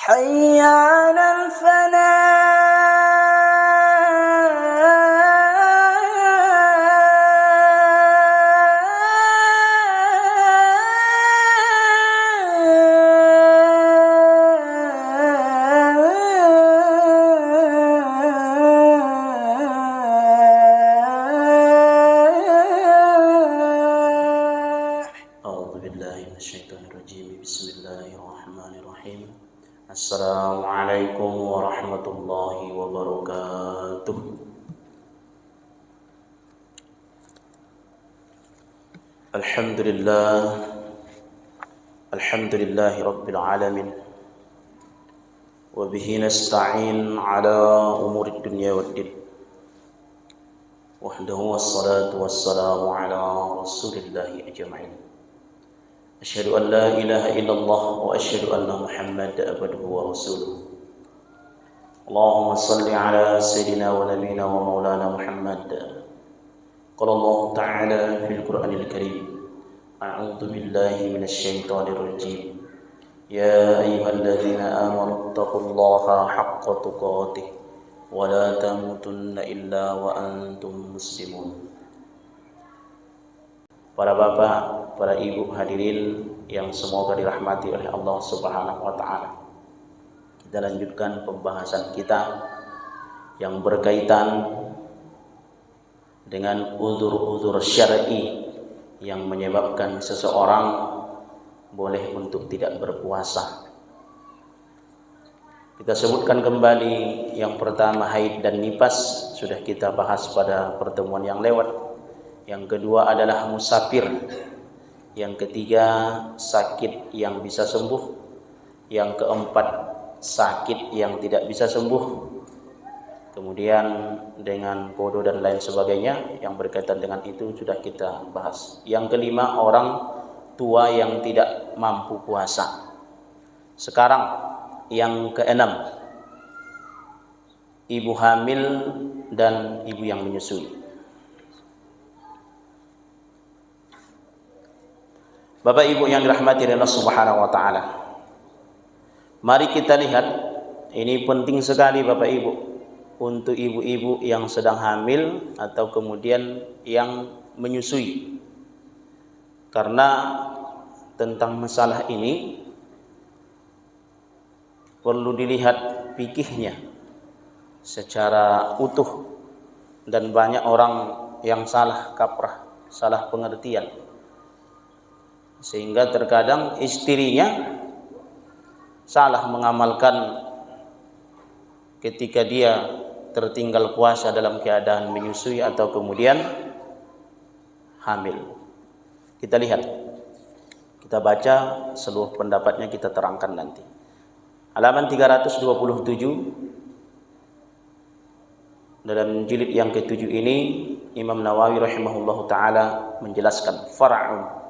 حي على أعوذ بالله من الشيطان الرجيم بسم الله الرحمن الرحيم السلام عليكم ورحمة الله وبركاته. الحمد لله رب العالمين وبه نستعين على أمور الدنيا والدين وحده والصلاة والسلام على رسول الله أجمعين. أشهد أن لا إله إلا الله وأشهد أن محمد عبده ورسوله. اللهم صل على سيدنا ونبينا ومولانا محمد. قال الله تعالى في القرآن الكريم أعوذ بالله من الشيطان الرجيم يا أيها الذين آمنوا اتقوا الله حق تقاته ولا تموتن إلا وأنتم مسلمون. Para bapak, para ibu hadirin yang semoga dirahmati oleh Allah Subhanahu wa taala. Kita lanjutkan pembahasan kita yang berkaitan dengan uzur-uzur syar'i yang menyebabkan seseorang boleh untuk tidak berpuasa. Kita sebutkan kembali yang pertama haid dan nifas, sudah kita bahas pada pertemuan yang lewat. Yang kedua adalah musafir. Yang ketiga sakit yang bisa sembuh. Yang keempat sakit yang tidak bisa sembuh. Kemudian dengan bodoh dan lain sebagainya yang berkaitan dengan itu sudah kita bahas. Yang kelima orang tua yang tidak mampu puasa. Sekarang yang keenam ibu hamil dan ibu yang menyusui. Bapak Ibu yang dirahmati Allah Subhanahu wa taala. Mari kita lihat, ini penting sekali Bapak Ibu untuk ibu-ibu yang sedang hamil atau kemudian yang menyusui. Karena tentang masalah ini perlu dilihat fikihnya secara utuh, dan banyak orang yang salah kaprah, salah pengertian. Sehingga terkadang istrinya salah mengamalkan ketika dia tertinggal puasa dalam keadaan menyusui atau kemudian hamil. Kita lihat, kita baca seluruh pendapatnya, kita terangkan nanti. Halaman 327 dalam jilid yang ke-7 ini Imam Nawawi rahimahullahu taala menjelaskan far'un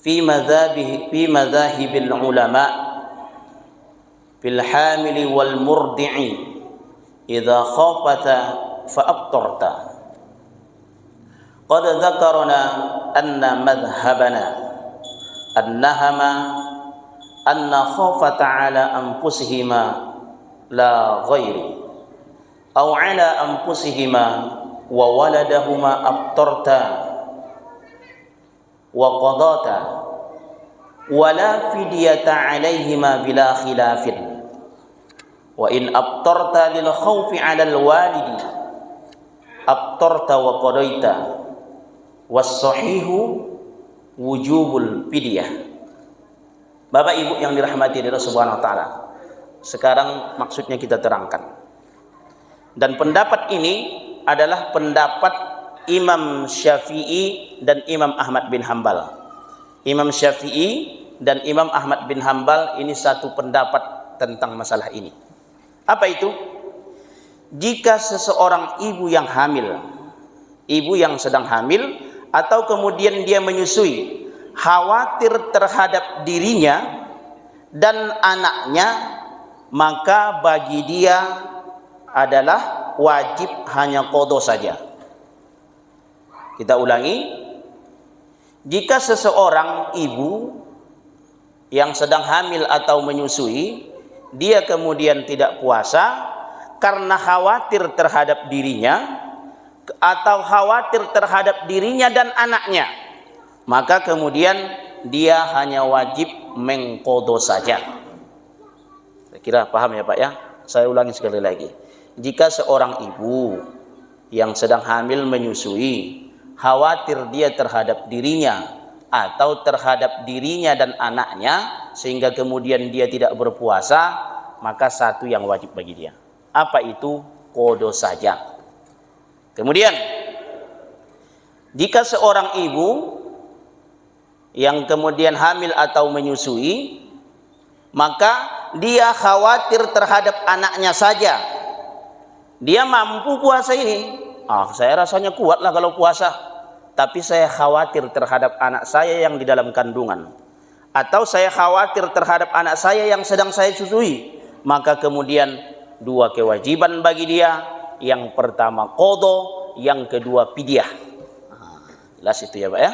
fi madzahibil ulama fil hamili wal murdi'i idza khafata fa aftarta. Qad dzakarna anna madhhabana annahama anna khafata ala anfusihima la ghairi aw ala anfusihima wa waladahuma aftarta wa qadata wala fidyata alaihima bila khilafin wa in aftarta lil khawfi ala al walidi aftarta wa qadaita was sahihu wujubul fidyah. Bapak Ibu yang dirahmati Allah Subhanahu wa taala, sekarang maksudnya kita terangkan. Dan pendapat ini adalah pendapat Imam Syafi'i dan Imam Ahmad bin Hanbal. Imam Syafi'i dan Imam Ahmad bin Hanbal ini satu pendapat tentang masalah ini. Apa itu? Jika seseorang ibu yang hamil, ibu yang sedang hamil atau kemudian dia menyusui, khawatir terhadap dirinya dan anaknya, maka bagi dia adalah wajib hanya qada saja. Kita ulangi, jika seseorang ibu yang sedang hamil atau menyusui, dia kemudian tidak puasa karena khawatir terhadap dirinya atau khawatir terhadap dirinya dan anaknya, maka kemudian dia hanya wajib mengqadha saja. Saya kira paham ya Pak ya. Saya ulangi sekali lagi. Jika seorang ibu yang sedang hamil menyusui khawatir dia terhadap dirinya atau terhadap dirinya dan anaknya sehingga kemudian dia tidak berpuasa, maka satu yang wajib bagi dia. Apa itu? Qadha saja. Kemudian jika seorang ibu yang kemudian hamil atau menyusui, maka dia khawatir terhadap anaknya saja. Dia mampu puasa ini. Saya rasanya kuat lah kalau puasa. Tapi saya khawatir terhadap anak saya yang di dalam kandungan. Atau saya khawatir terhadap anak saya yang sedang saya susui. Maka kemudian dua kewajiban bagi dia. Yang pertama qadha, yang kedua fidyah. Jelas itu ya Pak ya.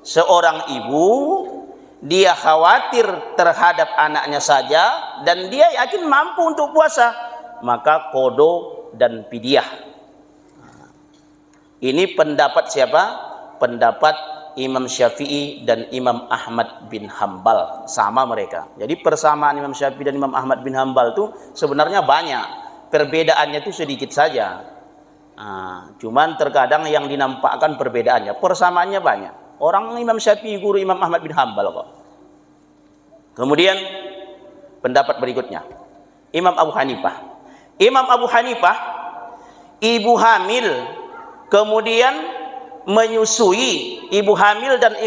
Seorang ibu, dia khawatir terhadap anaknya saja dan dia yakin mampu untuk puasa, maka qadha dan fidyah. Ini pendapat siapa? Pendapat Imam Syafi'i dan Imam Ahmad bin Hambal, sama mereka. Jadi persamaan Imam Syafi'i dan Imam Ahmad bin Hambal itu sebenarnya banyak, perbedaannya itu sedikit saja. Cuman terkadang yang dinampakkan perbedaannya, persamaannya banyak. Orang Imam Syafi'i guru Imam Ahmad bin Hambal kok. Kemudian pendapat berikutnya Imam Abu Hanifah. Imam Abu Hanifah, ibu hamil kemudian menyusui, ibu hamil dan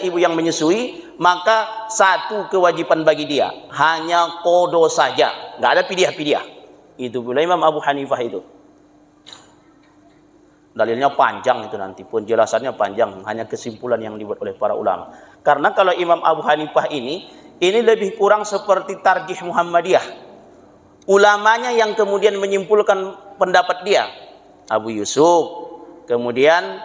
ibu yang menyusui, maka satu kewajiban bagi dia, hanya qadha saja, nggak ada fidyah. Itu pula Imam Abu Hanifah itu. Dalilnya panjang itu, nanti penjelasannya panjang, hanya kesimpulan yang dibuat oleh para ulama. Karena kalau Imam Abu Hanifah ini lebih kurang seperti tarjih Muhammadiyah. Ulamanya yang kemudian menyimpulkan pendapat dia, Abu Yusuf, kemudian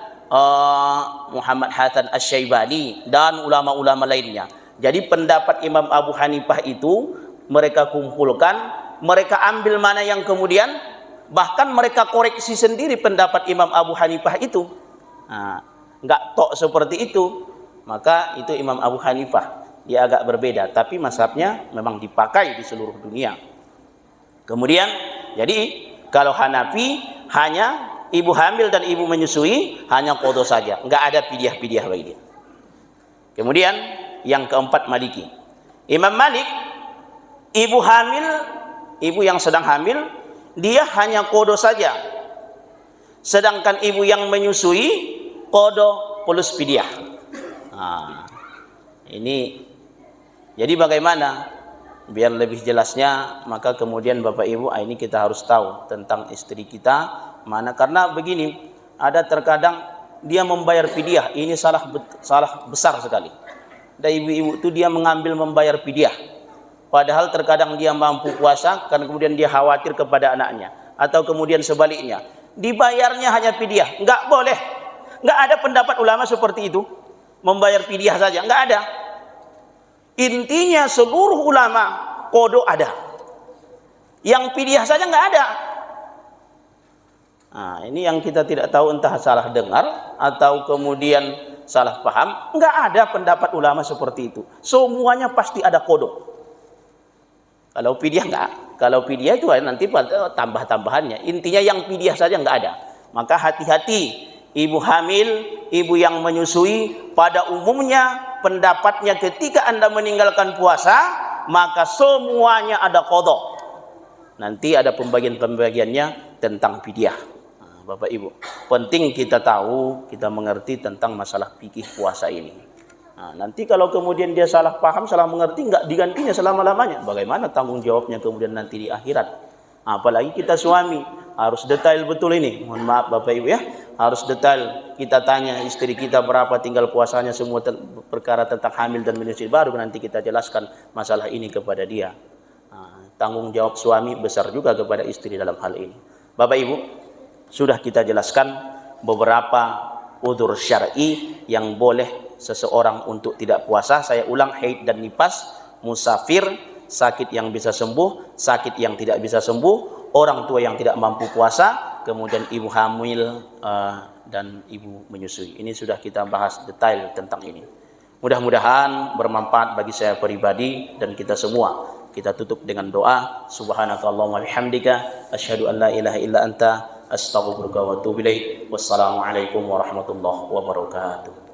Muhammad Hasan Asy-Syaibani dan ulama-ulama lainnya. Jadi pendapat Imam Abu Hanifah itu mereka kumpulkan, mereka ambil mana yang kemudian bahkan mereka koreksi sendiri pendapat Imam Abu Hanifah itu. Nggak tok seperti itu. Maka itu Imam Abu Hanifah, dia agak berbeda, tapi mazhabnya memang dipakai di seluruh dunia. Kemudian jadi kalau Hanafi hanya ibu hamil dan ibu menyusui hanya qadha saja, nggak ada fidyah bagi dia. Kemudian yang keempat Maliki. Imam Malik, ibu hamil, ibu yang sedang hamil, dia hanya qadha saja. Sedangkan ibu yang menyusui qadha plus fidyah. Ini jadi bagaimana? Biar lebih jelasnya, maka kemudian Bapak Ibu, ini kita harus tahu tentang istri kita mana, karena begini, ada terkadang dia membayar fidyah, ini salah besar sekali. Dan ibu-ibu itu dia mengambil membayar fidyah. Padahal terkadang dia mampu puasa, karena kemudian dia khawatir kepada anaknya, atau kemudian sebaliknya, dibayarnya hanya fidyah. Enggak boleh, enggak ada pendapat ulama seperti itu, membayar fidyah saja, enggak ada. Intinya seluruh ulama qadha ada, yang fidyah saja enggak ada. Ini yang kita tidak tahu, entah salah dengar atau kemudian salah paham. Enggak ada pendapat ulama seperti itu, semuanya pasti ada qadha. Kalau fidyah enggak. Kalau fidyah itu nanti tambah-tambahannya. Intinya yang fidyah saja enggak ada. Maka hati-hati ibu hamil, ibu yang menyusui, pada umumnya pendapatnya ketika Anda meninggalkan puasa, maka semuanya ada qadha. Nanti ada pembagian-pembagiannya tentang fidyah. Bapak Ibu, penting kita tahu, kita mengerti tentang masalah fikih puasa ini. Nanti kalau kemudian dia salah paham, salah mengerti, nggak digantinya selama-lamanya. Bagaimana tanggung jawabnya kemudian nanti di akhirat? Apalagi kita suami, harus detail betul ini. Mohon maaf Bapak Ibu ya, harus detail. Kita tanya istri kita berapa tinggal puasanya, semua perkara tentang hamil dan menyusui, baru nanti kita jelaskan masalah ini kepada dia. Tanggung jawab suami besar juga kepada istri dalam hal ini. Bapak Ibu, sudah kita jelaskan beberapa udzur syar'i yang boleh seseorang untuk tidak puasa. Saya ulang, haid dan nifas, musafir, sakit yang bisa sembuh, sakit yang tidak bisa sembuh, orang tua yang tidak mampu puasa, kemudian ibu hamil dan ibu menyusui. Ini sudah kita bahas detail tentang ini. Mudah-mudahan bermanfaat bagi saya pribadi dan kita semua. Kita tutup dengan doa. Subhanakallahumma bihamdika asyhadu an la ilaha illa anta astaghfiruka wa atubu ilaik. Wassalamualaikum warahmatullahi wabarakatuh.